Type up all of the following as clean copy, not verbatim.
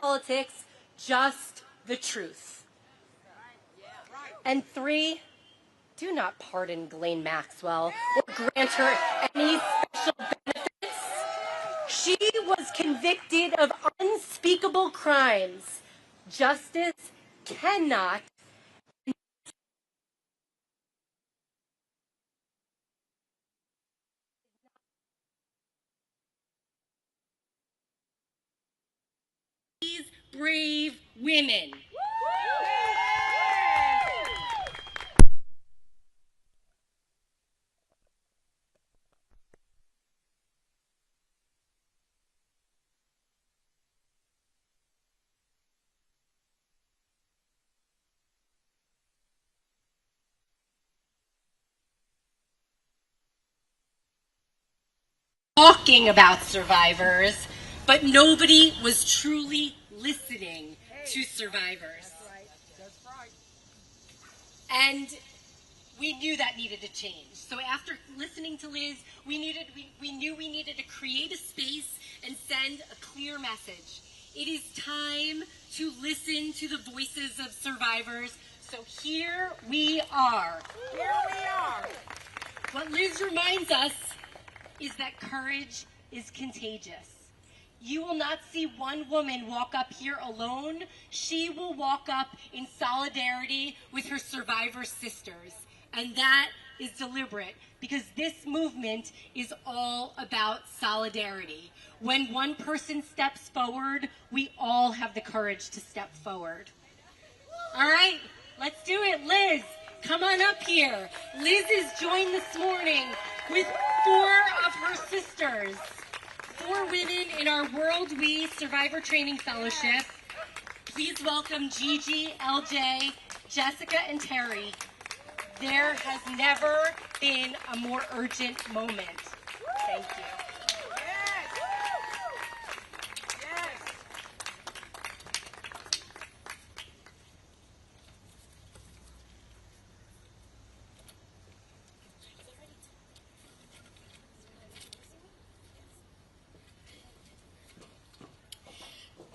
politics, just the truth. And 3, do not pardon Ghislaine Maxwell or grant her any special benefits. She was convicted of unspeakable crimes. Justice cannot these brave women. Talking about survivors, but nobody was truly listening to survivors. That's right. And we knew that needed to change. So after listening to Liz, we knew we needed to create a space and send a clear message. It is time to listen to the voices of survivors. So here we are. Here we are. What Liz reminds us is that courage is contagious. You will not see one woman walk up here alone. She will walk up in solidarity with her survivor sisters. And that is deliberate because this movement is all about solidarity. When one person steps forward, we all have the courage to step forward. All right, let's do it. Liz, come on up here. Liz is joined this morning with 4 of her sisters, 4 women in our World We Survivor Training Fellowship. Please welcome Gigi, LJ, Jessica, and Terry. There has never been a more urgent moment. Thank you.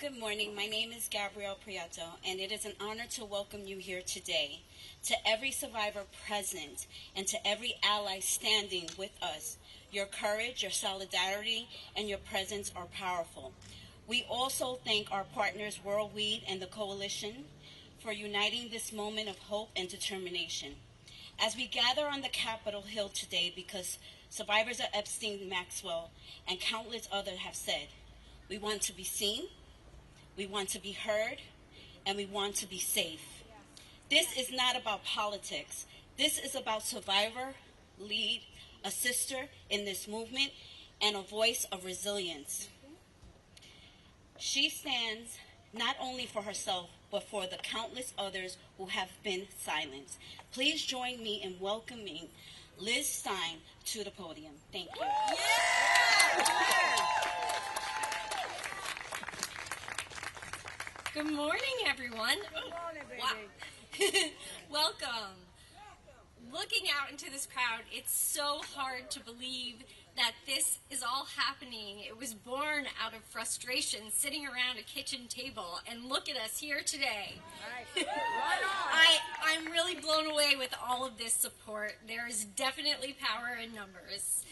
Good morning. My name is Gabrielle Prieto, and it is an honor to welcome you here today. To every survivor present and to every ally standing with us, your courage, your solidarity, and your presence are powerful. We also thank our partners, Worldweed and the Coalition, for uniting this moment of hope and determination. As we gather on the Capitol Hill today, because survivors of Epstein, Maxwell, and countless others have said, we want to be seen, we want to be heard, and we want to be safe. This is not about politics. This is about survivor, lead, a sister in this movement, and a voice of resilience. She stands not only for herself, but for the countless others who have been silenced. Please join me in welcoming Liz Stein to the podium. Thank you. Good morning, everyone. Good morning, baby. Wow. Welcome. Looking out into this crowd, it's so hard to believe that this is all happening. It was born out of frustration, sitting around a kitchen table, and look at us here today. Right. Right on. I'm really blown away with all of this support. There is definitely power in numbers.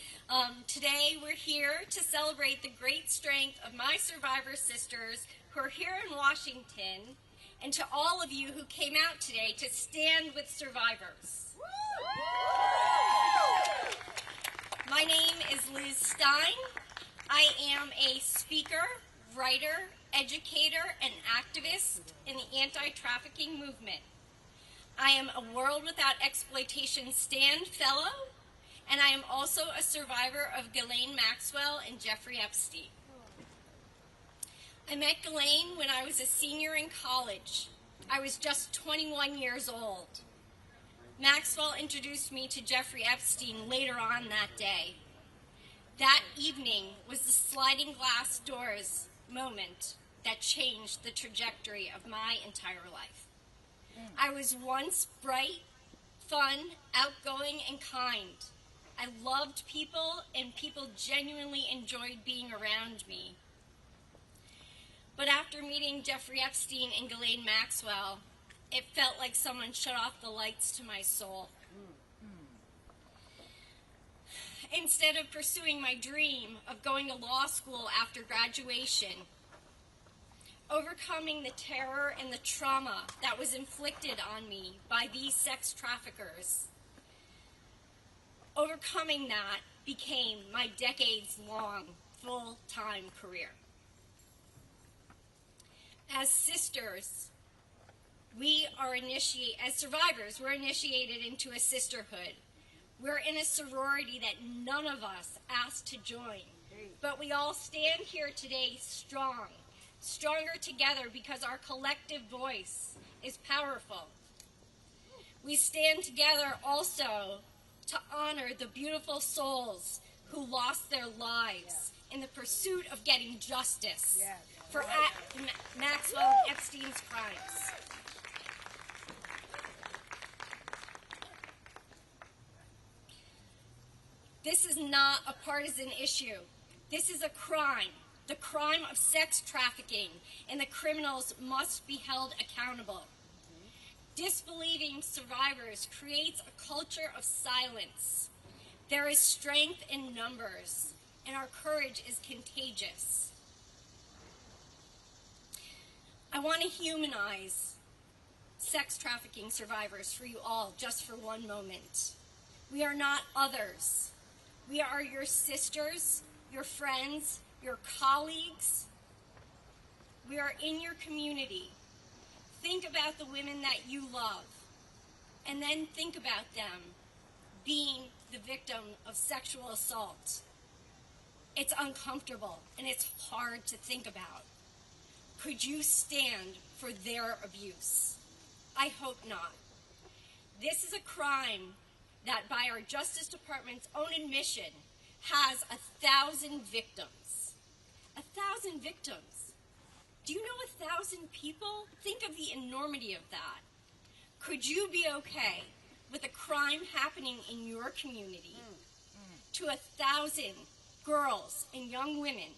Today we're here to celebrate the great strength of my survivor sisters who are here in Washington, and to all of you who came out today to stand with survivors. My name is Liz Stein. I am a speaker, writer, educator, and activist in the anti-trafficking movement. I am a World Without Exploitation Stand Fellow, and I am also a survivor of Ghislaine Maxwell and Jeffrey Epstein. I met Ghislaine when I was a senior in college. I was just 21 years old. Maxwell introduced me to Jeffrey Epstein later on that day. That evening was the sliding glass doors moment that changed the trajectory of my entire life. I was once bright, fun, outgoing, and kind. I loved people, and people genuinely enjoyed being around me. But after After meeting Jeffrey Epstein and Ghislaine Maxwell, it felt like someone shut off the lights to my soul. Instead of pursuing my dream of going to law school after graduation, overcoming the terror and the trauma that was inflicted on me by these sex traffickers, overcoming that became my decades-long full-time career. As sisters, as survivors, we're initiated into a sisterhood. We're in a sorority that none of us asked to join, but we all stand here today strong, stronger together because our collective voice is powerful. We stand together also to honor the beautiful souls who lost their lives in the pursuit of getting justice for Maxwell and Epstein's crimes. This is not a partisan issue. This is a crime, the crime of sex trafficking, and the criminals must be held accountable. Disbelieving survivors creates a culture of silence. There is strength in numbers, and our courage is contagious. I want to humanize sex trafficking survivors for you all, just for one moment. We are not others. We are your sisters, your friends, your colleagues. We are in your community. Think about the women that you love, and then think about them being the victim of sexual assault. It's uncomfortable, and it's hard to think about. Could you stand for their abuse? I hope not. This is a crime that, by our Justice Department's own admission, has 1,000 victims. 1,000 victims. Do you know 1,000 people? Think of the enormity of that. Could you be okay with a crime happening in your community to 1,000 girls and young women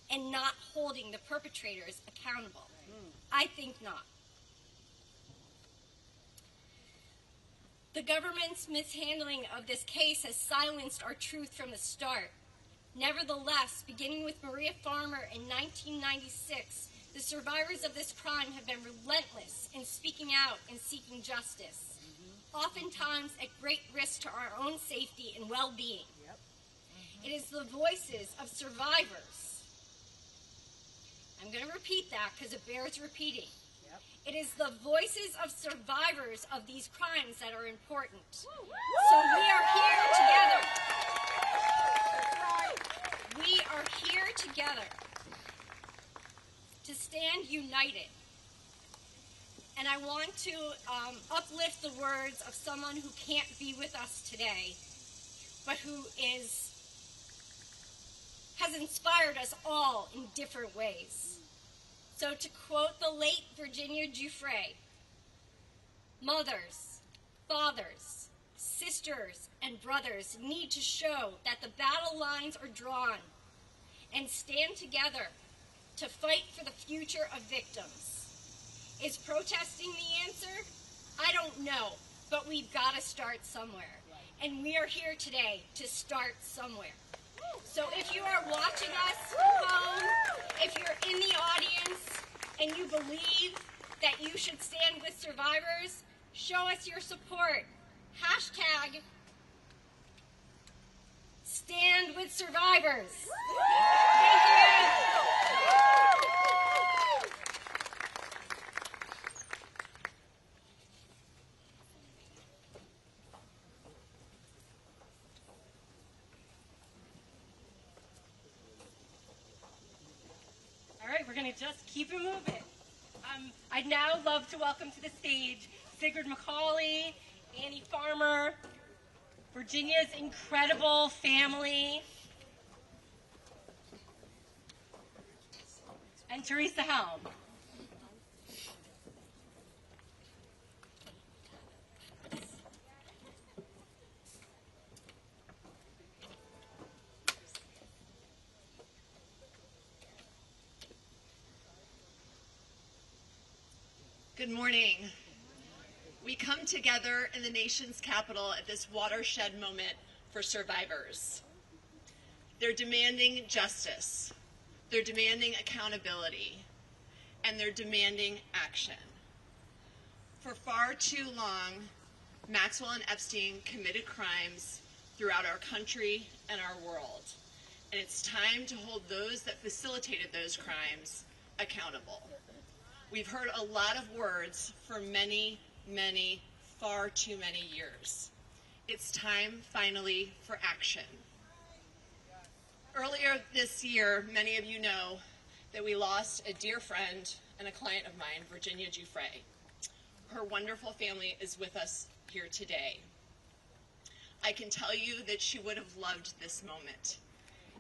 and not holding the perpetrators accountable? I think not. The government's mishandling of this case has silenced our truth from the start. Nevertheless, beginning with Maria Farmer in 1996, the survivors of this crime have been relentless in speaking out and seeking justice, oftentimes at great risk to our own safety and well-being. It is the voices of survivors. I'm going to repeat that because it bears repeating. It is the voices of survivors of these crimes that are important. So we are here together. We are here together to stand united. And I want to uplift the words of someone who can't be with us today, but who has inspired us all in different ways. So to quote the late Virginia Giuffre, mothers, fathers, sisters, and brothers need to show that the battle lines are drawn and stand together to fight for the future of victims. Is protesting the answer? I don't know, but we've got to start somewhere. And we are here today to start somewhere. So if you are watching us from home, if you're in the audience, and you believe that you should stand with survivors, show us your support. Hashtag Stand with Survivors. Thank you. All right, we're going to just keep it moving. I'd now love to welcome to the stage Sigrid McCauley, Annie Farmer, Virginia's incredible family, and Teresa Helm. Good morning. We come together in the nation's capital at this watershed moment for survivors. They're demanding justice, they're demanding accountability, and they're demanding action. For far too long, Maxwell and Epstein committed crimes throughout our country and our world, and it's time to hold those that facilitated those crimes accountable. We've heard a lot of words for many, far too many years. It's time, finally, for action. Earlier this year, many of you know that we lost a dear friend and a client of mine, Virginia Giuffre. Her wonderful family is with us here today. I can tell you that she would have loved this moment.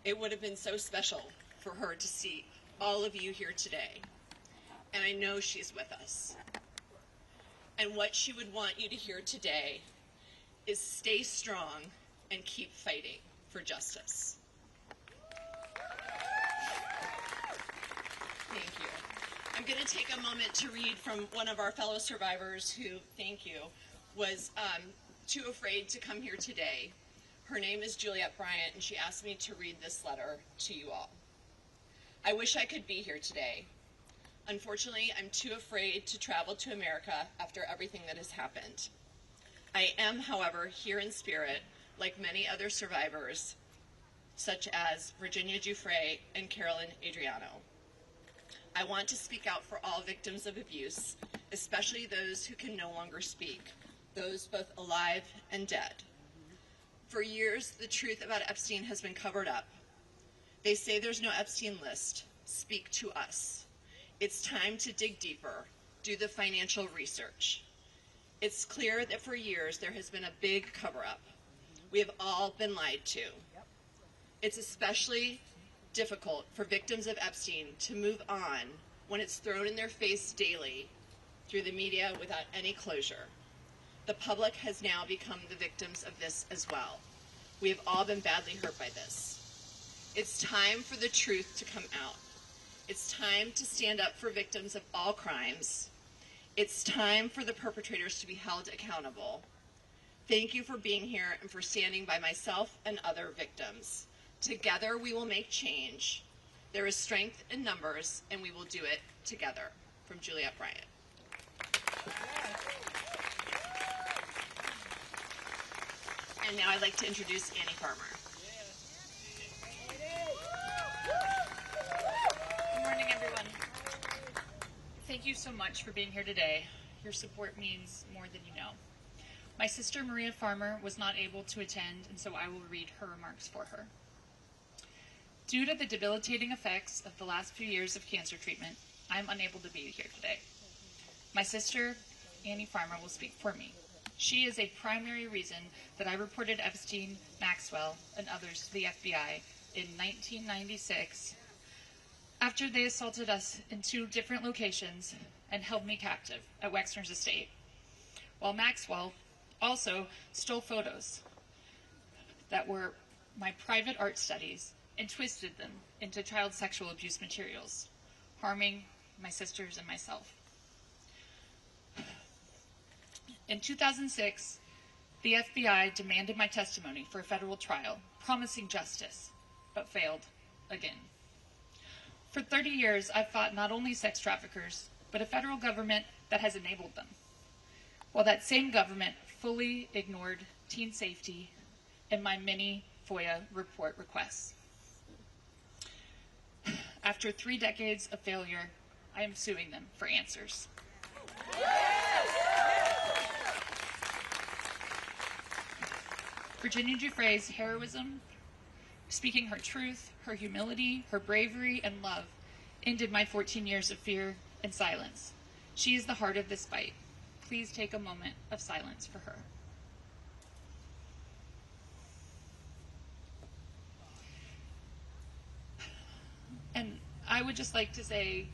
It would have been so special for her to see all of you here today. And I know she's with us. And what she would want you to hear today is stay strong and keep fighting for justice. Thank you. I'm going to take a moment to read from one of our fellow survivors who, thank you, was too afraid to come here today. Her name is Juliette Bryant, and she asked me to read this letter to you all. I wish I could be here today. Unfortunately, I'm too afraid to travel to America after everything that has happened. I am, however, here in spirit, like many other survivors, such as Virginia Giuffre and Carolyn Adriano. I want to speak out for all victims of abuse, especially those who can no longer speak, those both alive and dead. For years, the truth about Epstein has been covered up. They say there's no Epstein list. Speak to us. It's time to dig deeper, do the financial research. It's clear that for years there has been a big cover-up. We have all been lied to. It's especially difficult for victims of Epstein to move on when it's thrown in their face daily through the media without any closure. The public has now become the victims of this as well. We have all been badly hurt by this. It's time for the truth to come out. It's time to stand up for victims of all crimes. It's time for the perpetrators to be held accountable. Thank you for being here and for standing by myself and other victims. Together we will make change. There is strength in numbers, and we will do it together. From Juliette Bryant. And now I'd like to introduce Annie Farmer. Good morning, everyone. Thank you so much for being here today. Your support means more than you know. My sister Maria Farmer was not able to attend, and so I will read her remarks for her. Due to the debilitating effects of the last few years of cancer treatment, I am unable to be here today. My sister, Annie Farmer, will speak for me. She is a primary reason that I reported Epstein, Maxwell, and others to the FBI in 1996 after they assaulted us in 2 different locations and held me captive at Wexner's estate, while Maxwell also stole photos that were my private art studies and twisted them into child sexual abuse materials, harming my sisters and myself. In 2006, the FBI demanded my testimony for a federal trial, promising justice, but failed again. For 30 years, I've fought not only sex traffickers, but a federal government that has enabled them, while that same government fully ignored teen safety and my many FOIA report requests. After 3 decades of failure, I am suing them for answers. Virginia Giuffre's heroism, speaking her truth, her humility, her bravery, and love ended my 14 years of fear and silence. She is the heart of this fight. Please take a moment of silence for her. And I would just like to say,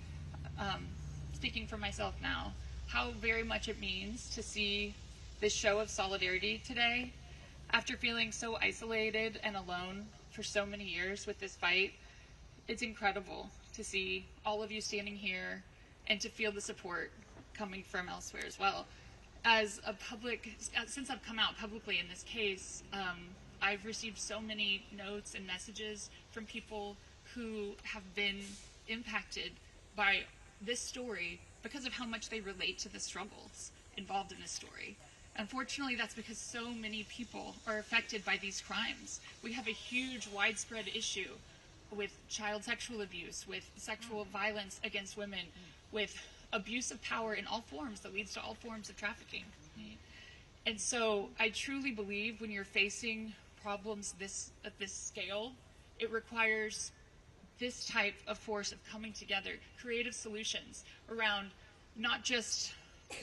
speaking for myself now, how very much it means to see this show of solidarity today. After feeling so isolated and alone for so many years with this fight, it's incredible to see all of you standing here and to feel the support coming from elsewhere as well. Since I've come out publicly in this case, I've received so many notes and messages from people who have been impacted by this story because of how much they relate to the struggles involved in this story. Unfortunately, that's because so many people are affected by these crimes. We have a huge, widespread issue with child sexual abuse, with sexual violence against women, with abuse of power in all forms that leads to all forms of trafficking. And so I truly believe when you're facing problems at this scale, it requires this type of force of coming together, creative solutions around not just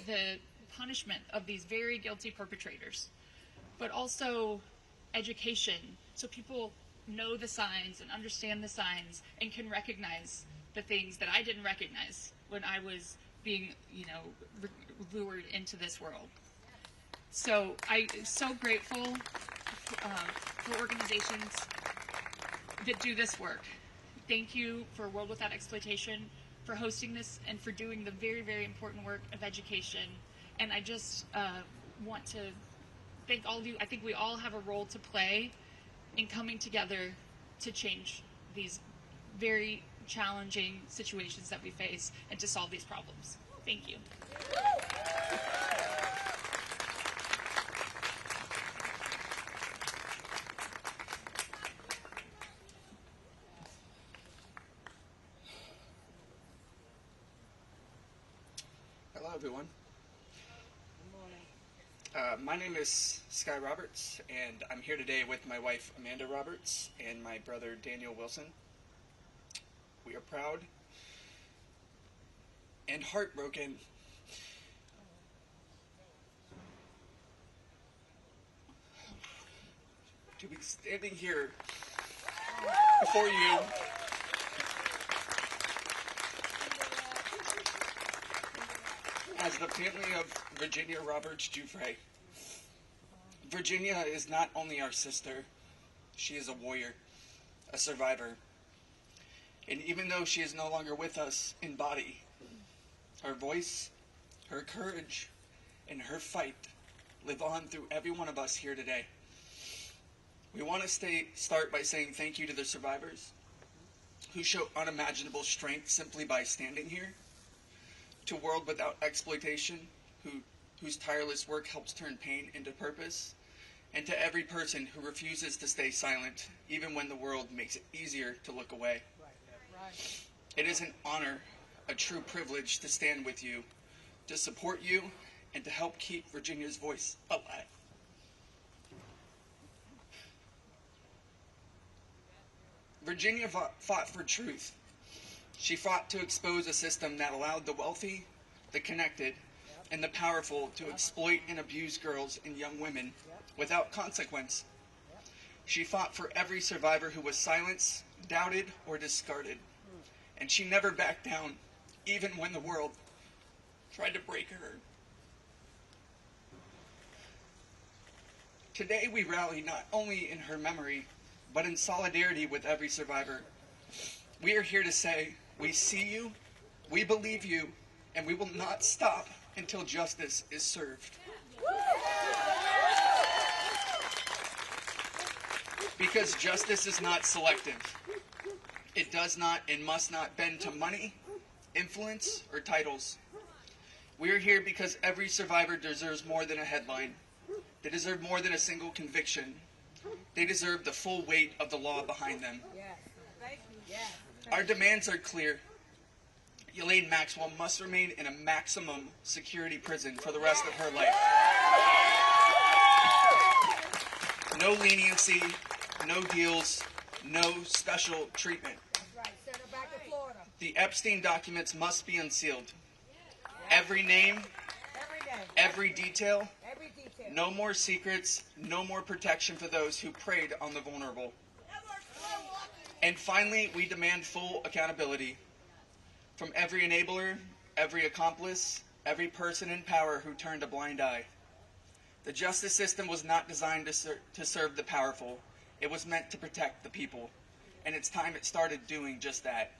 the punishment of these very guilty perpetrators, but also education, so people know the signs and understand the signs and can recognize the things that I didn't recognize when I was being, lured into this world. So I'm so grateful for organizations that do this work. Thank you for World Without Exploitation for hosting this and for doing the very, very important work of education. And I just want to thank all of you. I think we all have a role to play in coming together to change these very challenging situations that we face and to solve these problems. Thank you. Hello, everyone. My name is Sky Roberts, and I'm here today with my wife Amanda Roberts and my brother Daniel Wilson. We are proud and heartbroken to be standing here before you as the family of Virginia Roberts Giuffre. Virginia is not only our sister, she is a warrior, a survivor. And even though she is no longer with us in body, her voice, her courage, and her fight live on through every one of us here today. We want to start by saying thank you to the survivors who show unimaginable strength simply by standing here, to World Without Exploitation, whose tireless work helps turn pain into purpose, and to every person who refuses to stay silent, even when the world makes it easier to look away. It is an honor, a true privilege to stand with you, to support you, and to help keep Virginia's voice alive. Virginia fought for truth. She fought to expose a system that allowed the wealthy, the connected, and the powerful to exploit and abuse girls and young women without consequence. She fought for every survivor who was silenced, doubted, or discarded. And she never backed down, even when the world tried to break her. Today we rally not only in her memory, but in solidarity with every survivor. We are here to say, we see you, we believe you, and we will not stop until justice is served. Because justice is not selective. It does not and must not bend to money, influence, or titles. We are here because every survivor deserves more than a headline. They deserve more than a single conviction. They deserve the full weight of the law behind them. Our demands are clear. Elaine Maxwell must remain in a maximum security prison for the rest of her life. No leniency, no deals, no special treatment. The Epstein documents must be unsealed. Every name, every detail, no more secrets, no more protection for those who preyed on the vulnerable. And finally, we demand full accountability from every enabler, every accomplice, every person in power who turned a blind eye. The justice system was not designed to serve the powerful. It was meant to protect the people. And it's time it started doing just that.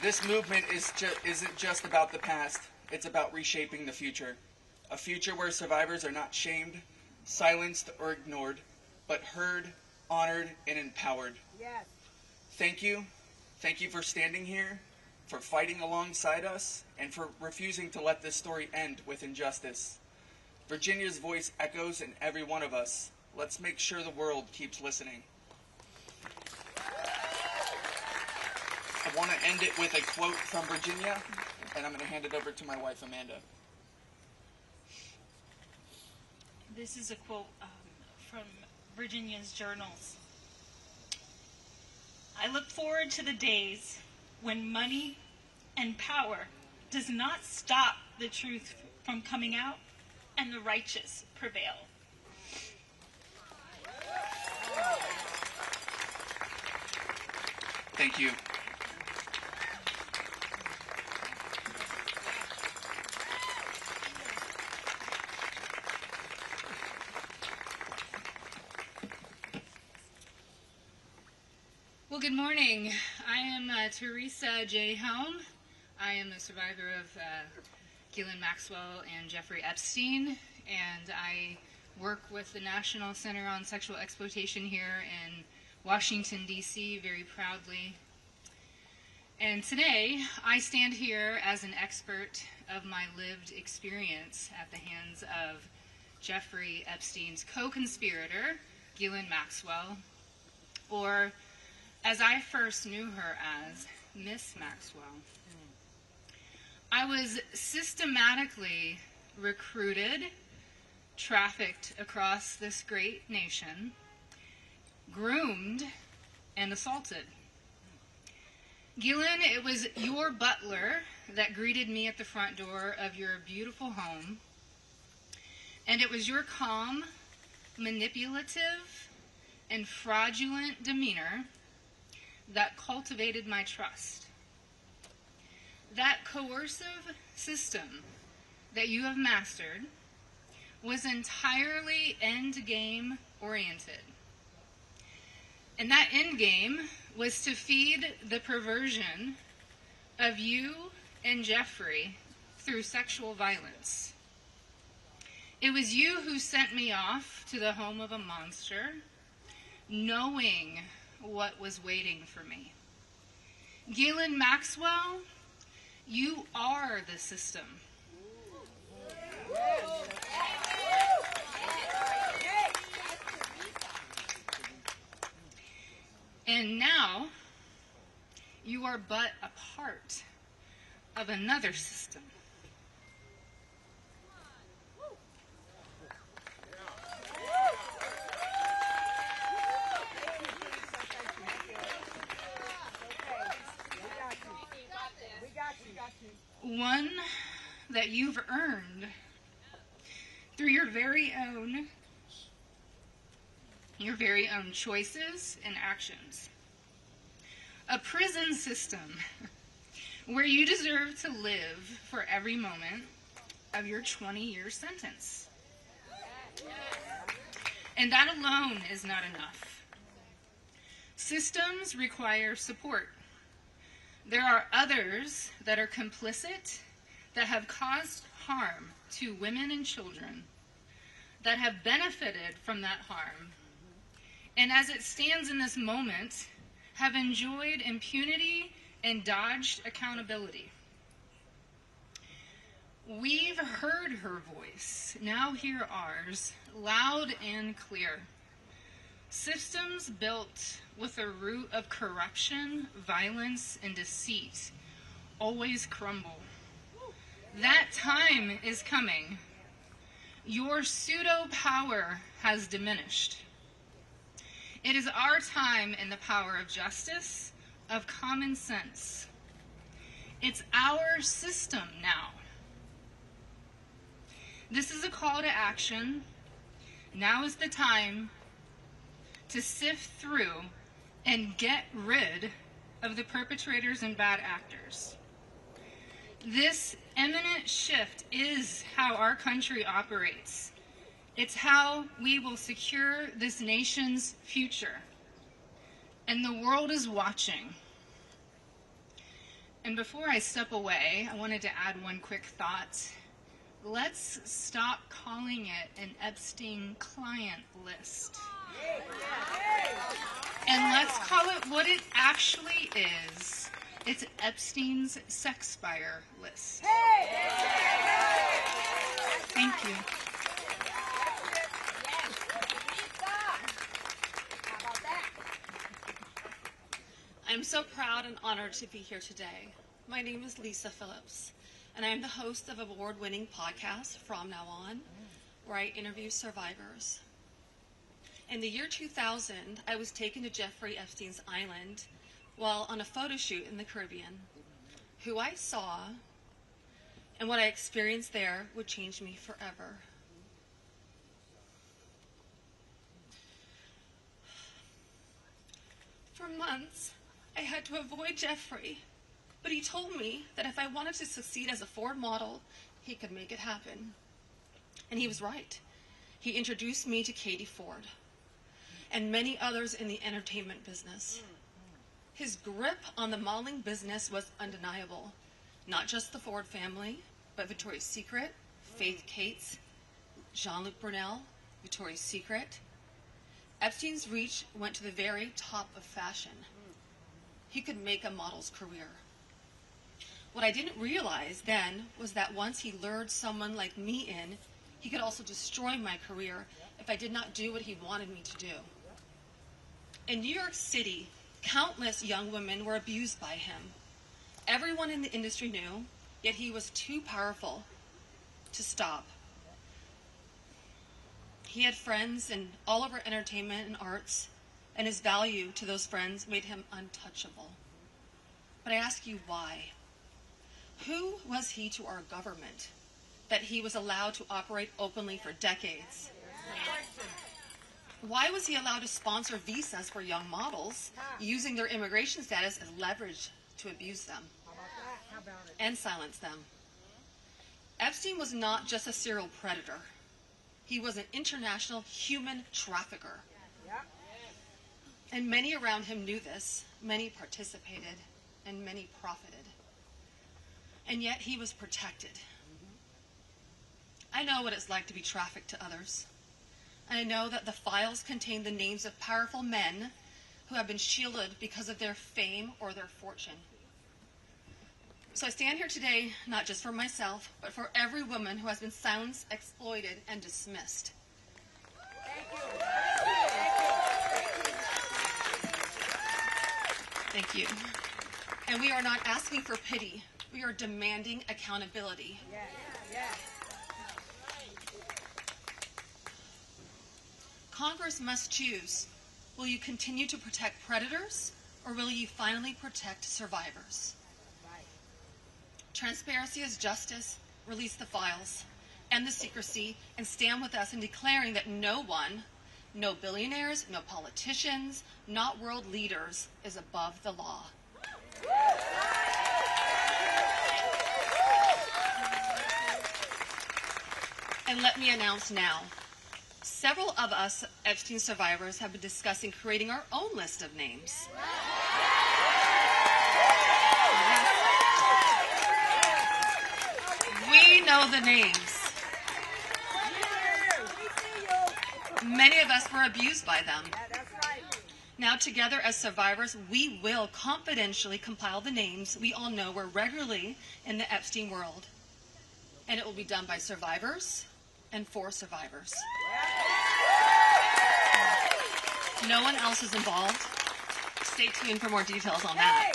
This movement isn't just about the past, it's about reshaping the future. A future where survivors are not shamed, silenced, or ignored, but heard, honored, and empowered. Yes. Thank you. Thank you for standing here, for fighting alongside us, and for refusing to let this story end with injustice. Virginia's voice echoes in every one of us. Let's make sure the world keeps listening. I want to end it with a quote from Virginia, and I'm going to hand it over to my wife, Amanda. This is a quote from Virginia's journals. I look forward to the days when money and power does not stop the truth from coming out and the righteous prevail. Thank you. Well, good morning. I am Teresa J. Helm. I am the survivor of Ghislaine Maxwell and Jeffrey Epstein, and I work with the National Center on Sexual Exploitation here in Washington, D.C. very proudly. And today, I stand here as an expert of my lived experience at the hands of Jeffrey Epstein's co-conspirator, Ghislaine Maxwell, or as I first knew her as, Miss Maxwell. I was systematically recruited, trafficked across this great nation, groomed, and assaulted. Ghislaine, it was your butler that greeted me at the front door of your beautiful home, and it was your calm, manipulative, and fraudulent demeanor that cultivated my trust. That coercive system that you have mastered was entirely end-game oriented. And that end game was to feed the perversion of you and Jeffrey through sexual violence. It was you who sent me off to the home of a monster, knowing what was waiting for me. Ghislaine Maxwell, you are the system. And now, you are but a part of another system. One that you've earned through your very own choices and actions. A prison system where you deserve to live for every moment of your 20-year sentence. And that alone is not enough. Systems require support. There are others that are complicit, that have caused harm to women and children, that have benefited from that harm, and as it stands in this moment, have enjoyed impunity and dodged accountability. We've heard her voice, now hear ours, loud and clear. Systems built with a root of corruption, violence, and deceit always crumble. That time is coming. Your pseudo-power has diminished. It is our time in the power of justice, of common sense. It's our system now. This is a call to action. Now is the time to sift through and get rid of the perpetrators and bad actors. This imminent shift is how our country operates. It's how we will secure this nation's future. And the world is watching. And before I step away, I wanted to add one quick thought. Let's stop calling it an Epstein client list. And let's call it what it actually is. It's Epstein's sex buyer list. Thank you. I'm so proud and honored to be here today. My name is Lisa Phillips, and I am the host of award-winning podcast From Now On, where I interview survivors. In the year 2000, I was taken to Jeffrey Epstein's island while on a photo shoot in the Caribbean. Who I saw and what I experienced there would change me forever. For months, I had to avoid Jeffrey, but he told me that if I wanted to succeed as a Ford model, he could make it happen. And he was right. He introduced me to Katie Ford and many others in the entertainment business. His grip on the modeling business was undeniable. Not just the Ford family, but Victoria's Secret, Faith Cates, Jean-Luc Brunel, Victoria's Secret. Epstein's reach went to the very top of fashion. He could make a model's career. What I didn't realize then was that once he lured someone like me in, he could also destroy my career if I did not do what he wanted me to do. In New York City, countless young women were abused by him. Everyone in the industry knew, yet he was too powerful to stop. He had friends in all over entertainment and arts, and his value to those friends made him untouchable. But I ask you, why? Who was he to our government that he was allowed to operate openly for decades? Why was he allowed to sponsor visas for young models, using their immigration status as leverage to abuse them and silence them? Epstein was not just a serial predator. He was an international human trafficker. And many around him knew this. Many participated, and many profited. And yet he was protected. I know what it's like to be trafficked to others. I know that the files contain the names of powerful men who have been shielded because of their fame or their fortune. So I stand here today not just for myself, but for every woman who has been silenced, exploited, and dismissed. Thank you. And we are not asking for pity. We are demanding accountability. Congress must choose. Will you continue to protect predators, or will you finally protect survivors? Transparency is justice. Release the files, end the secrecy, and stand with us in declaring that no one, no billionaires, no politicians, not world leaders, is above the law. And let me announce now, several of us Epstein survivors have been discussing creating our own list of names. We know the names. Many of us were abused by them. Now together as survivors, we will confidentially compile the names we all know were regularly in the Epstein world. And it will be done by survivors and for survivors. No one else is involved. Stay tuned for more details on that.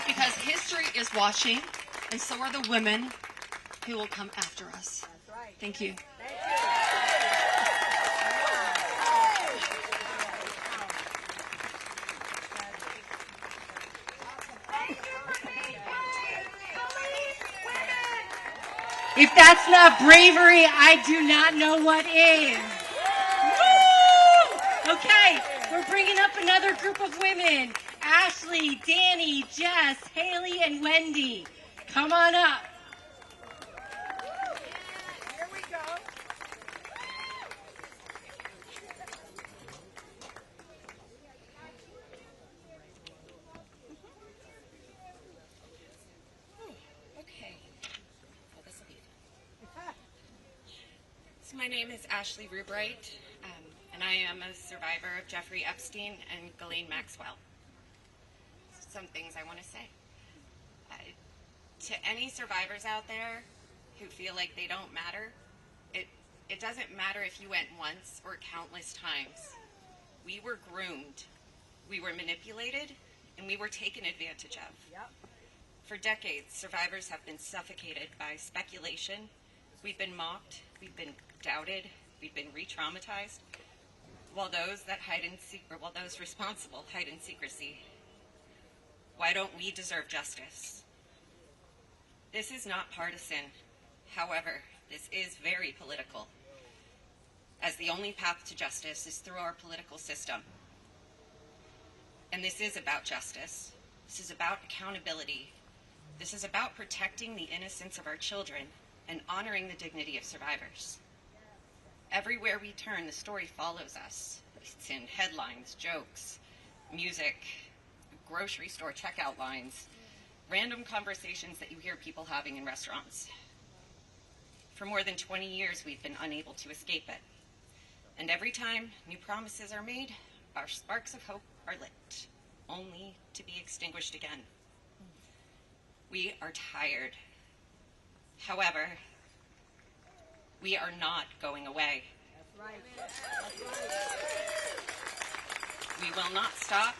Because history is watching, and so are the women who will come after us. Thank you. If that's not bravery, I do not know what is. Woo! Okay, we're bringing up another group of women. Ashley, Danny, Jess, Haley, and Wendy. Come on up. Here we go. My name is Ashley Rubright, and I am a survivor of Jeffrey Epstein and Ghislaine Maxwell. Some things I want to say. To any survivors out there who feel like they don't matter, it doesn't matter if you went once or countless times. We were groomed, we were manipulated, and we were taken advantage of. Yep. For decades, survivors have been suffocated by speculation. We've been mocked, we've been doubted, we've been re-traumatized, while those responsible hide in secrecy. Why don't we deserve justice? This is not partisan. However, this is very political, as the only path to justice is through our political system. And this is about justice. This is about accountability. This is about protecting the innocence of our children and honoring the dignity of survivors. Everywhere we turn, the story follows us. It's in headlines, jokes, music, grocery store checkout lines, random conversations that you hear people having in restaurants. For more than 20 years, we've been unable to escape it. And every time new promises are made, our sparks of hope are lit, only to be extinguished again. We are tired. However, we are not going away. That's right. That's right. We will not stop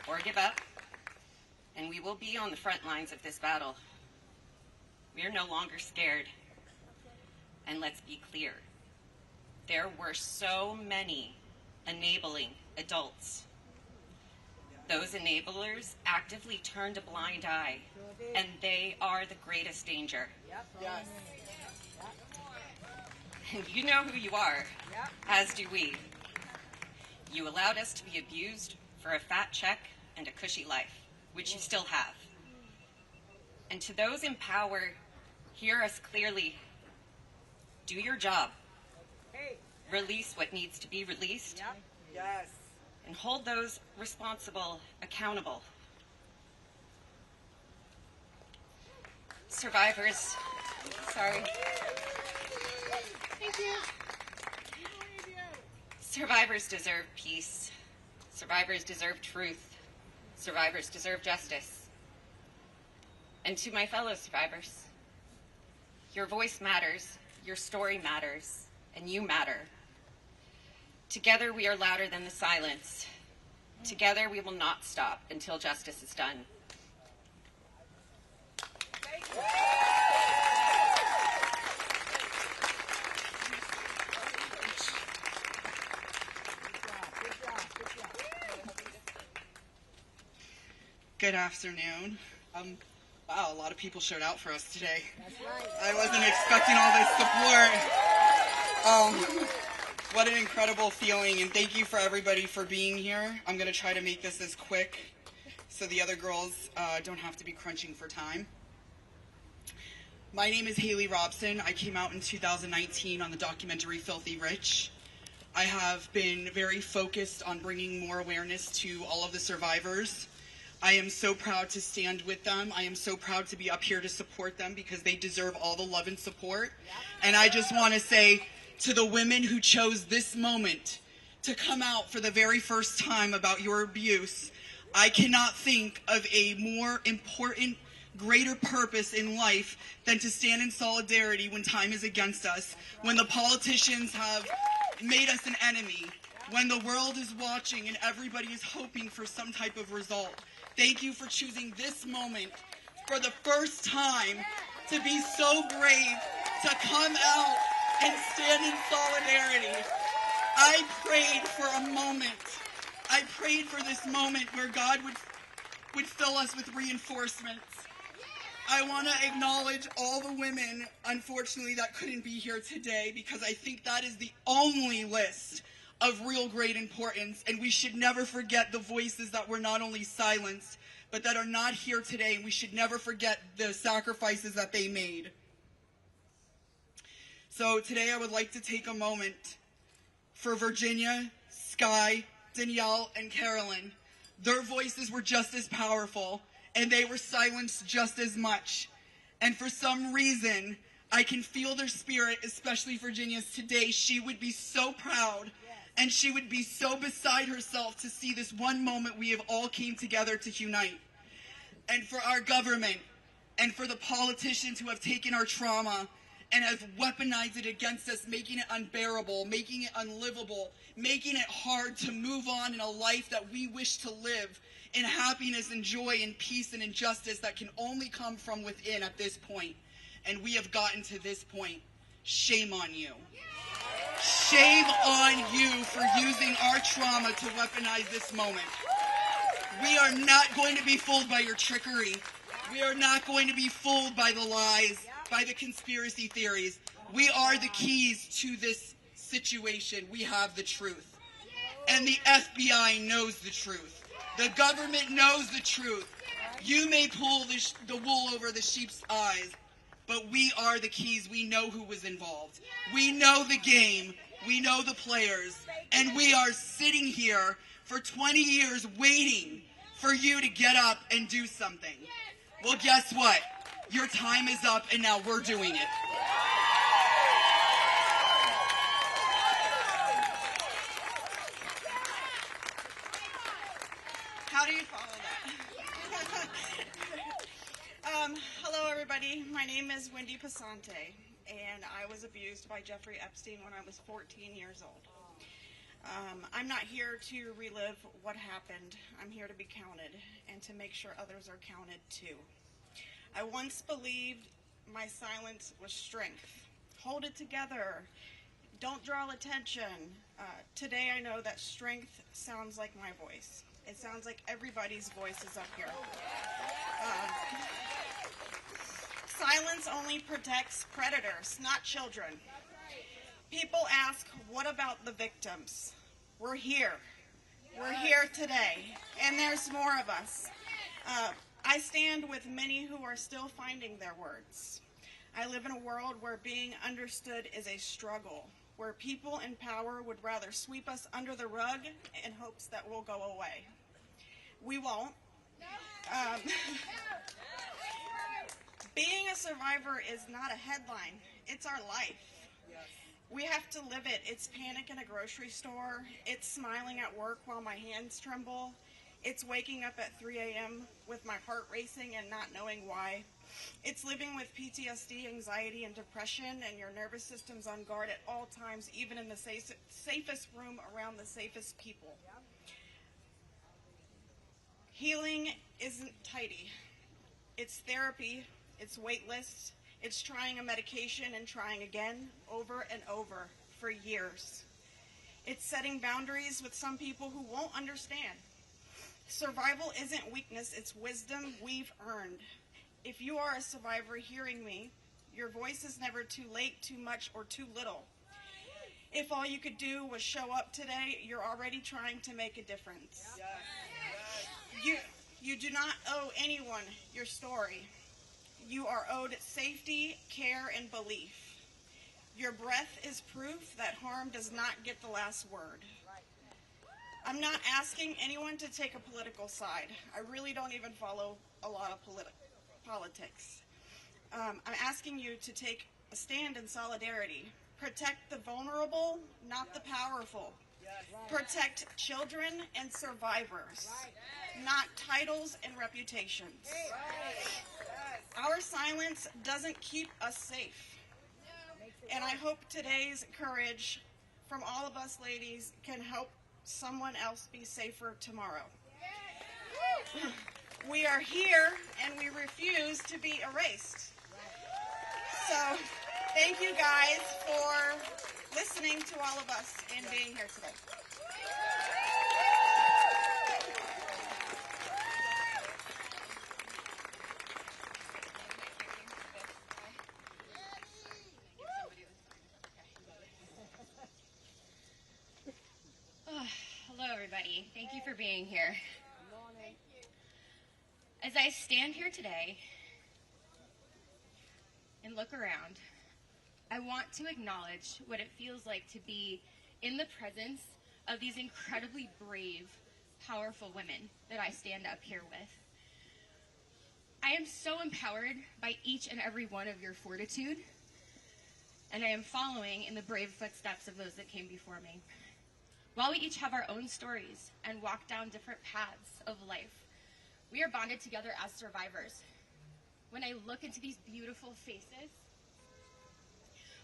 or give up, and we will be on the front lines of this battle. We are no longer scared. And let's be clear, there were so many enabling adults. Those enablers actively turned a blind eye, and they are the greatest danger. Yes. And you know who you are, as do we. You allowed us to be abused for a fat check and a cushy life, which you still have. And to those in power, hear us clearly. Do your job. Release what needs to be released. Yes. And hold those responsible accountable. Survivors, sorry. Thank you. Survivors deserve peace. Survivors deserve truth. Survivors deserve justice. And to my fellow survivors, your voice matters, your story matters, and you matter. Together we are louder than the silence. Together we will not stop until justice is done. Good afternoon. Wow, a lot of people showed out for us today. That's right. I wasn't expecting all this support. What an incredible feeling, and thank you for everybody for being here. I'm going to try to make this as quick so the other girls don't have to be crunching for time. My name is Haley Robson. I came out in 2019 on the documentary Filthy Rich. I have been very focused on bringing more awareness to all of the survivors. I am so proud to stand with them. I am so proud to be up here to support them because they deserve all the love and support. And I just want to say to the women who chose this moment to come out for the very first time about your abuse, I cannot think of a more important, greater purpose in life than to stand in solidarity when time is against us, when the politicians have made us an enemy, when the world is watching and everybody is hoping for some type of result. Thank you for choosing this moment for the first time to be so brave to come out and stand in solidarity. I prayed for a moment. I prayed for this moment where God would fill us with reinforcements. I want to acknowledge all the women, unfortunately, that couldn't be here today, because I think that is the only list of real great importance, and we should never forget the voices that were not only silenced, but that are not here today, and we should never forget the sacrifices that they made. So today I would like to take a moment for Virginia, Sky, Danielle, and Carolyn. Their voices were just as powerful, and they were silenced just as much. And for some reason, I can feel their spirit, especially Virginia's today. She would be so proud, and she would be so beside herself to see this one moment we have all came together to unite. And for our government, and for the politicians who have taken our trauma and have weaponized it against us, making it unbearable, making it unlivable, making it hard to move on in a life that we wish to live in happiness and joy and peace and injustice that can only come from within at this point. And we have gotten to this point. Shame on you. Shame on you for using our trauma to weaponize this moment. We are not going to be fooled by your trickery. We are not going to be fooled by the lies, by the conspiracy theories. We are the keys to this situation. We have the truth. And the FBI knows the truth. The government knows the truth. You may pull the wool over the sheep's eyes, but we are the keys. We know who was involved. We know the game. We know the players. And we are sitting here for 20 years waiting for you to get up and do something. Well, guess what? Your time is up, and now we're doing it. How do you follow that? Hello, everybody. My name is Wendy Passante, and I was abused by Jeffrey Epstein when I was 14 years old. I'm not here to relive what happened. I'm here to be counted and to make sure others are counted too. I once believed my silence was strength. Hold it together. Don't draw attention. Today I know that strength sounds like my voice. It sounds like everybody's voice is up here. Silence only protects predators, not children. People ask, what about the victims? We're here. We're here today, and there's more of us. I stand with many who are still finding their words. I live in a world where being understood is a struggle, where people in power would rather sweep us under the rug in hopes that we'll go away. We won't. Being a survivor is not a headline. It's our life. We have to live it. It's panic in a grocery store. It's smiling at work while my hands tremble. It's waking up at 3 a.m. with my heart racing and not knowing why. It's living with PTSD, anxiety, and depression, and your nervous system's on guard at all times, even in the safest room around the safest people. Healing isn't tidy. It's therapy. It's wait lists. It's trying a medication and trying again, over and over, for years. It's setting boundaries with some people who won't understand. Survival isn't weakness, it's wisdom we've earned. If you are a survivor hearing me, your voice is never too late, too much, or too little. If all you could do was show up today, you're already trying to make a difference. You do not owe anyone your story. You are owed safety, care, and belief. Your breath is proof that harm does not get the last word. I'm not asking anyone to take a political side. I really don't even follow a lot of politics. I'm asking you to take a stand in solidarity. Protect the vulnerable, not the powerful. Protect children and survivors, not titles and reputations. Our silence doesn't keep us safe. And I hope today's courage from all of us ladies can help someone else be safer tomorrow. We are here and we refuse to be erased. So thank you guys for listening to all of us and being here today. Hello, everybody. Thank you for being here. As I stand here today and look around, I want to acknowledge what it feels like to be in the presence of these incredibly brave, powerful women that I stand up here with. I am so empowered by each and every one of your fortitude and I am following in the brave footsteps of those that came before me. While we each have our own stories and walk down different paths of life, we are bonded together as survivors. When I look into these beautiful faces,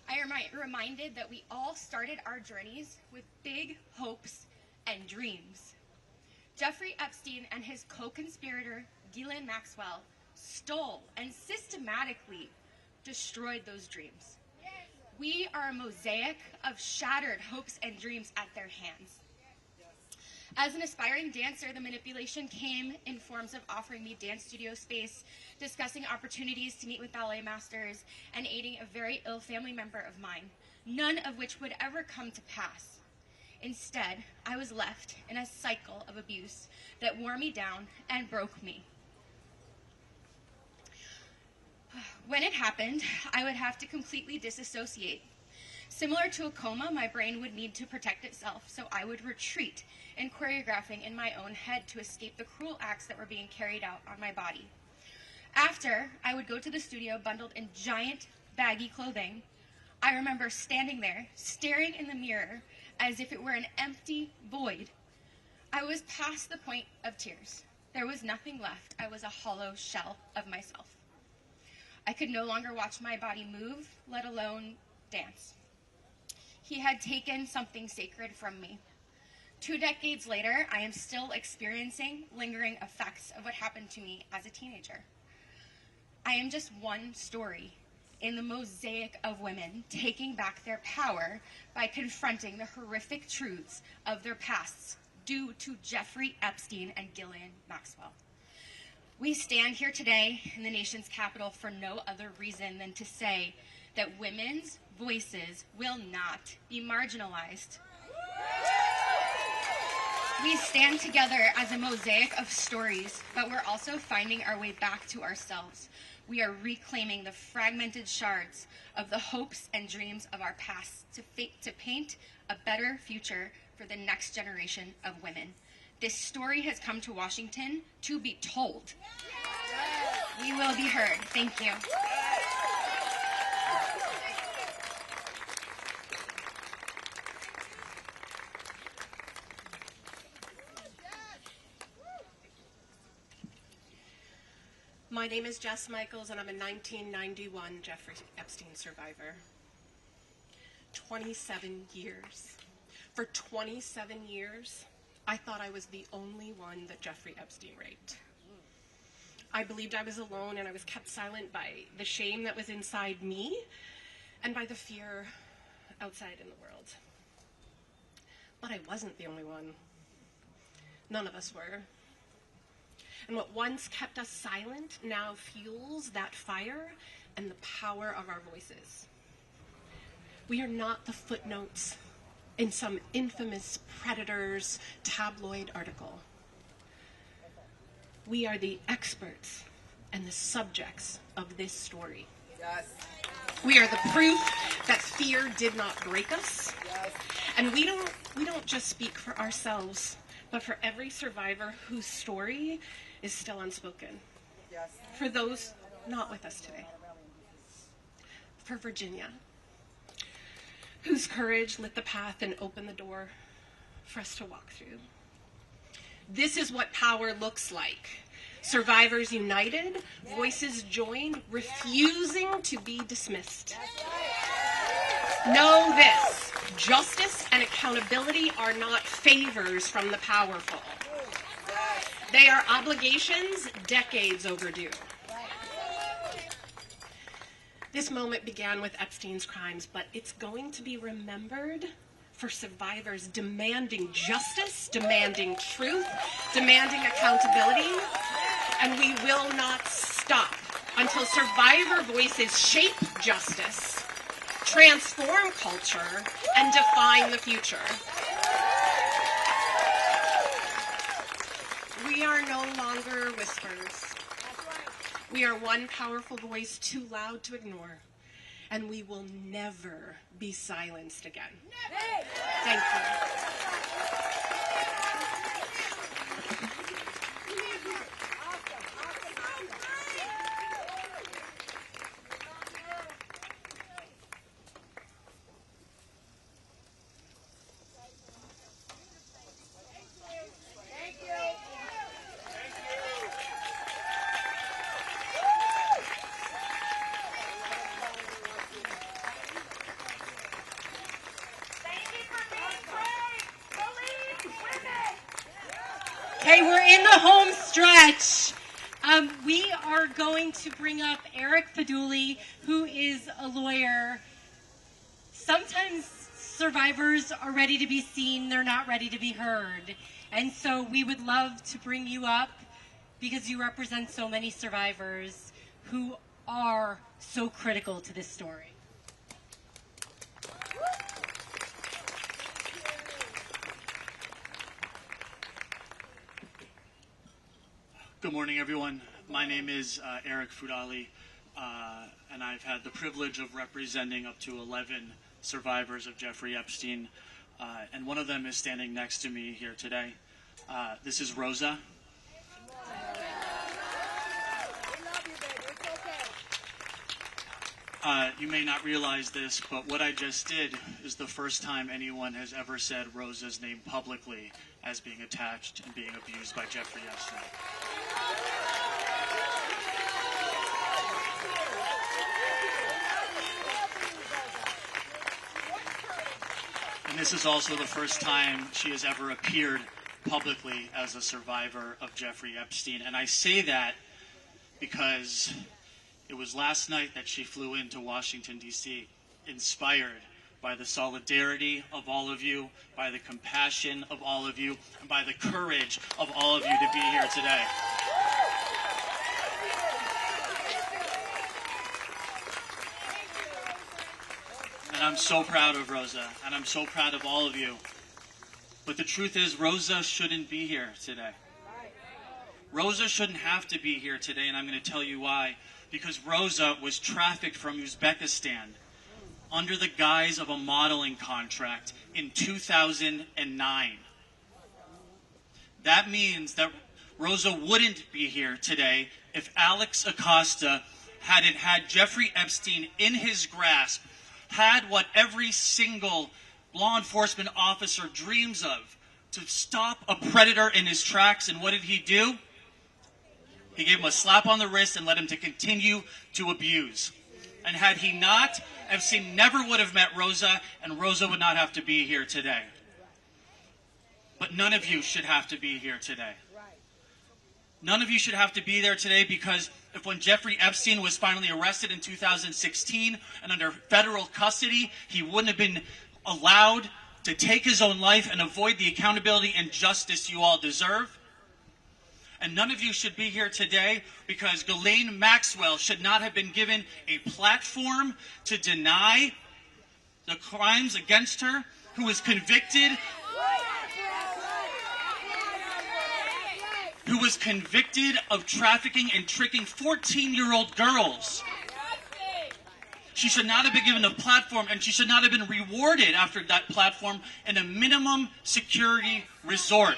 I am reminded that we all started our journeys with big hopes and dreams. Jeffrey Epstein and his co-conspirator, Ghislaine Maxwell, stole and systematically destroyed those dreams. We are a mosaic of shattered hopes and dreams at their hands. As an aspiring dancer, the manipulation came in forms of offering me dance studio space, discussing opportunities to meet with ballet masters, and aiding a very ill family member of mine, none of which would ever come to pass. Instead, I was left in a cycle of abuse that wore me down and broke me. When it happened, I would have to completely disassociate. Similar to a coma, my brain would need to protect itself, so I would retreat in choreographing in my own head to escape the cruel acts that were being carried out on my body. After, I would go to the studio bundled in giant, baggy clothing. I remember standing there, staring in the mirror as if it were an empty void. I was past the point of tears. There was nothing left. I was a hollow shell of myself. I could no longer watch my body move, let alone dance. He had taken something sacred from me. 2 decades later, I am still experiencing lingering effects of what happened to me as a teenager. I am just one story in the mosaic of women taking back their power by confronting the horrific truths of their pasts due to Jeffrey Epstein and Ghislaine Maxwell. We stand here today in the nation's capital for no other reason than to say that women's voices will not be marginalized. We stand together as a mosaic of stories, but we're also finding our way back to ourselves. We are reclaiming the fragmented shards of the hopes and dreams of our past to paint a better future for the next generation of women. This story has come to Washington to be told. We will be heard. Thank you. My name is Jess Michaels, and I'm a 1991 Jeffrey Epstein survivor. 27 years. For 27 years, I thought I was the only one that Jeffrey Epstein raped. I believed I was alone, and I was kept silent by the shame that was inside me and by the fear outside in the world. But I wasn't the only one. None of us were. And what once kept us silent now fuels that fire and the power of our voices. We are not the footnotes in some infamous predator's tabloid article. We are the experts and the subjects of this story. Yes. We are the proof that fear did not break us. Yes. And we don't just speak for ourselves, but for every survivor whose story is still unspoken. Yes. For those not with us today. For Virginia, whose courage lit the path and opened the door for us to walk through. This is what power looks like. Survivors united, voices joined, refusing to be dismissed. Know this, justice and accountability are not favors from the powerful. They are obligations decades overdue. This moment began with Epstein's crimes, but it's going to be remembered for survivors demanding justice, demanding truth, demanding accountability, and we will not stop until survivor voices shape justice, transform culture, and define the future. We are no longer whispers. We are one powerful voice too loud to ignore, and we will never be silenced again. Thank you. Okay, we're in the home stretch. We are going to bring up Eric Faduli, who is a lawyer. Sometimes survivors are ready to be seen, they're not ready to be heard. And so we would love to bring you up because you represent so many survivors who are so critical to this story. Good morning, everyone. My name is Eric Fudali, and I've had the privilege of representing up to 11 survivors of Jeffrey Epstein, and one of them is standing next to me here today. This is Rosa. You may not realize this, but what I just did is the first time anyone has ever said Rosa's name publicly as being attached and being abused by Jeffrey Epstein. And this is also the first time she has ever appeared publicly as a survivor of Jeffrey Epstein. And I say that because it was last night that she flew into Washington, D.C., inspired by the solidarity of all of you, by the compassion of all of you, and by the courage of all of you to be here today. And I'm so proud of Rosa, and I'm so proud of all of you. But the truth is, Rosa shouldn't be here today. Rosa shouldn't have to be here today, and I'm going to tell you why. Because Rosa was trafficked from Uzbekistan under the guise of a modeling contract in 2009. That means that Rosa wouldn't be here today if Alex Acosta hadn't had Jeffrey Epstein in his grasp, had what every single law enforcement officer dreams of, to stop a predator in his tracks. And what did he do? He gave him a slap on the wrist and let him to continue to abuse. And had he not, Epstein never would have met Rosa, and Rosa would not have to be here today. But none of you should have to be here today. None of you should have to be there today, because if when Jeffrey Epstein was finally arrested in 2016 and under federal custody, he wouldn't have been allowed to take his own life and avoid the accountability and justice you all deserve. And none of you should be here today because Ghislaine Maxwell should not have been given a platform to deny the crimes against her, who was convicted of trafficking and tricking 14-year-old girls. She should not have been given a platform, and she should not have been rewarded after that platform in a minimum security resort.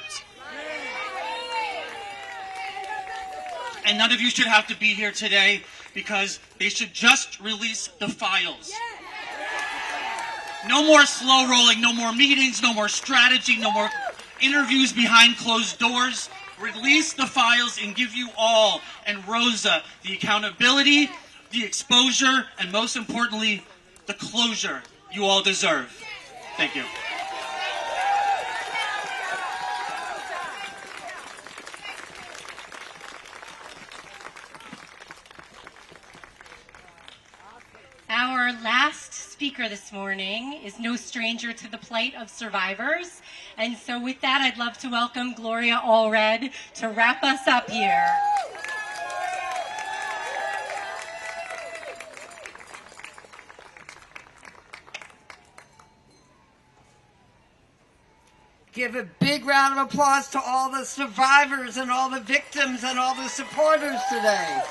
And none of you should have to be here today because they should just release the files. No more slow rolling, no more meetings, no more strategy, no more interviews behind closed doors. Release the files and give you all, and Rosa, the accountability, the exposure, and most importantly, the closure you all deserve. Thank you. Our last speaker this morning is no stranger to the plight of survivors. And so with that, I'd love to welcome Gloria Allred to wrap us up here. Give a big round of applause to all the survivors and all the victims and all the supporters today.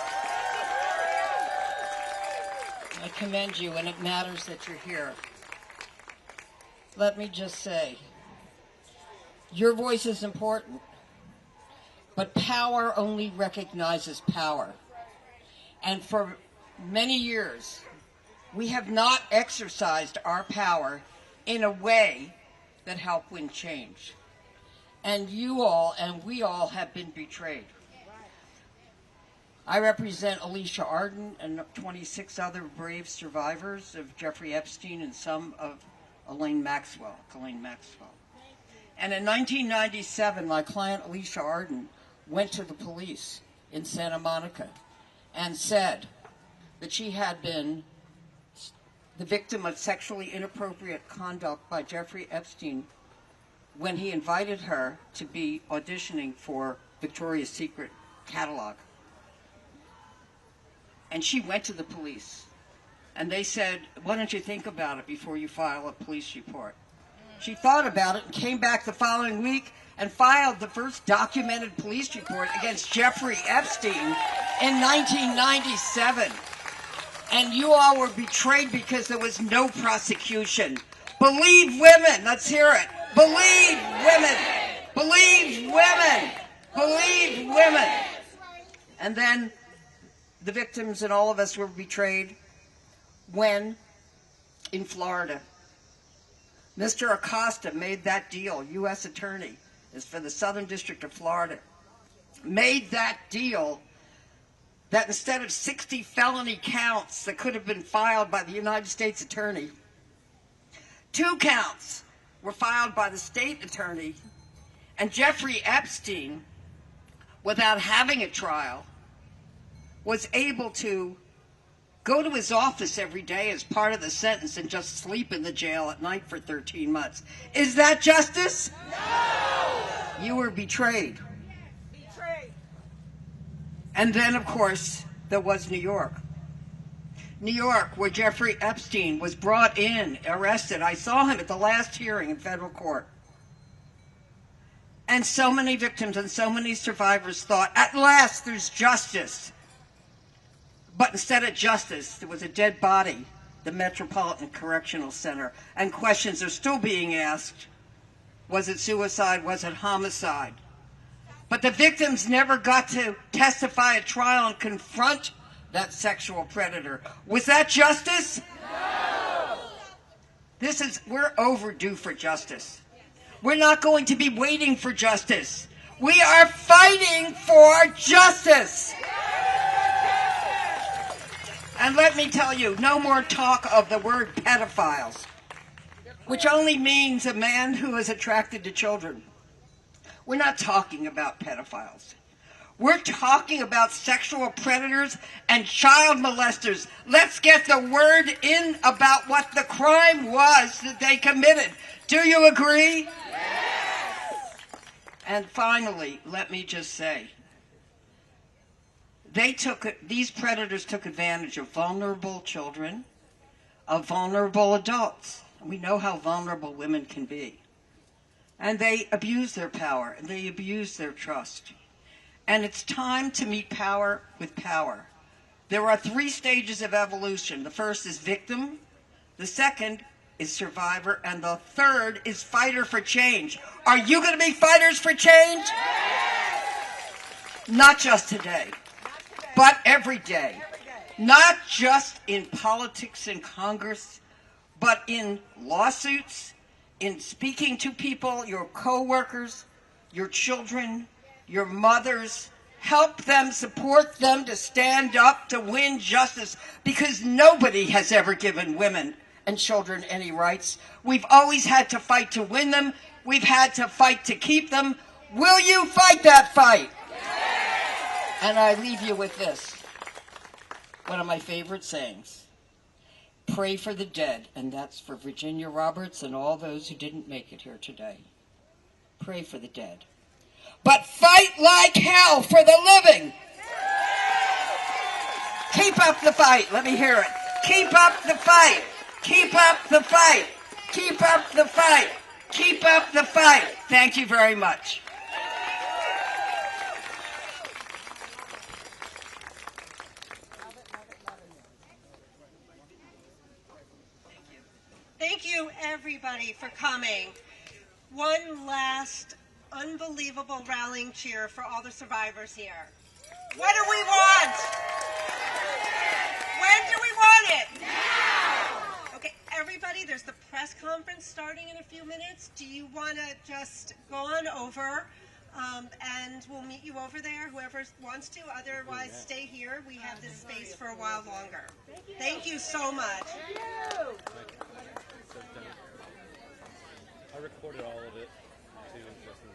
I commend you, and it matters that you're here. Let me just say, your voice is important, but power only recognizes power. And for many years, we have not exercised our power in a way that helped win change. And you all and we all have been betrayed. I represent Alicia Arden and 26 other brave survivors of Jeffrey Epstein and some of Ghislaine Maxwell. And in 1997, my client Alicia Arden went to the police in Santa Monica and said that she had been the victim of sexually inappropriate conduct by Jeffrey Epstein when he invited her to be auditioning for Victoria's Secret catalog. And she went to the police, and they said, why don't you think about it before you file a police report? She thought about it and came back the following week and filed the first documented police report against Jeffrey Epstein in 1997. And you all were betrayed because there was no prosecution. Believe women. Let's hear it. Believe women. Believe women. Believe women. And then the victims and all of us were betrayed when, in Florida, Mr. Acosta made that deal, U.S. Attorney, is for the Southern District of Florida, made that deal that instead of 60 felony counts that could have been filed by the United States Attorney, 2 counts were filed by the state attorney, and Jeffrey Epstein, without having a trial, was able to go to his office every day as part of the sentence and just sleep in the jail at night for 13 months. Is that justice? No! You were betrayed. Betrayed. And then, of course, there was New York. New York, where Jeffrey Epstein was brought in, arrested. I saw him at the last hearing in federal court. And so many victims and so many survivors thought, at last there's justice. But instead of justice, there was a dead body, the Metropolitan Correctional Center, and questions are still being asked. Was it suicide? Was it homicide? But the victims never got to testify at trial and confront that sexual predator. Was that justice? No! We're overdue for justice. We're not going to be waiting for justice. We are fighting for justice. And let me tell you, no more talk of the word pedophiles, which only means a man who is attracted to children. We're not talking about pedophiles. We're talking about sexual predators and child molesters. Let's get the word in about what the crime was that they committed. Do you agree? Yes. And finally, let me just say, these predators took advantage of vulnerable children, of vulnerable adults. We know how vulnerable women can be. And they abuse their power, and they abuse their trust. And it's time to meet power with power. There are 3 stages of evolution. The first is victim, the second is survivor, and the third is fighter for change. Are you going to be fighters for change? Yes. Not just today. But every day, not just in politics and Congress, but in lawsuits, in speaking to people, your co-workers, your children, your mothers. Help them, support them to stand up to win justice, because nobody has ever given women and children any rights. We've always had to fight to win them. We've had to fight to keep them. Will you fight that fight? And I leave you with this, one of my favorite sayings. Pray for the dead, and that's for Virginia Roberts and all those who didn't make it here today. Pray for the dead. But fight like hell for the living. Keep up the fight. Let me hear it. Keep up the fight. Keep up the fight. Keep up the fight. Keep up the fight. Thank you very much. Thank you, everybody, for coming. One last unbelievable rallying cheer for all the survivors here. What do we want? When do we want it? Now! Okay, everybody, there's the press conference starting in a few minutes. Do you want to just go on over, and we'll meet you over there, whoever wants to. Otherwise, stay here. We have this space for a while longer. Thank you so much. Thank you. I recorded all of it. too, just in